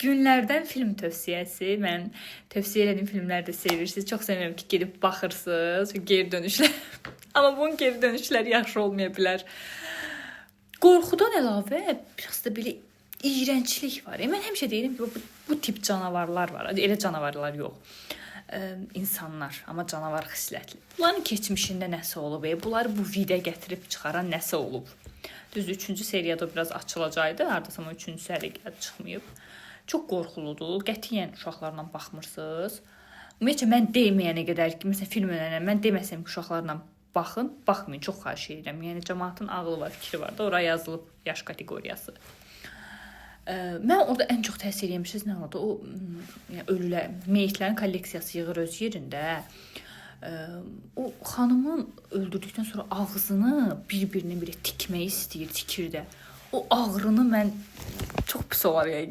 Günlərdən film tövsiyəsi. Mən tövsiyə etdiyim filmləri də sevirsiniz. Çox sevirəm ki, gedib baxırsınız. Geri dönüşlər. Amma bunun geri dönüşləri yaxşı olmaya bilər. Qorxudan əlavə biraz da belə iyrənclik var. Mən həmişə deyirəm ki, bu tip canavarlar var. Elə canavarlar yox. İnsanlar, amma canavar xislətli. Bunların keçmişində nəsə olub, bunları bu vidə gətirib çıxaran nəsə olub. Düz 3-cü seriyada biraz açılacaqdı, hardasa 3-cü seriya çıxmayıb. Çox qorxuludur. Qətiyyən uşaqlarla baxmırsınız. Ümumiyyətlə mən deməyənə qədər ki, məsələn film öyrənən mən deməsəm ki, uşaqlarla baxın, baxmayın, çox xahiş edirəm. Yəni cəmaatın ağlı var, fikri var da, oraya yazılıb yaş kateqoriyası. Mən orada ən çox təsir etmişiz nə oldu? O yəni ölülər, meyitlərin kolleksiyası yığır öz yerində. O xanımın öldürdükdən sonra ağzını bir-birinə belə tikmək istəyir, tikir də. O ağrını mən çox pis olar yəni.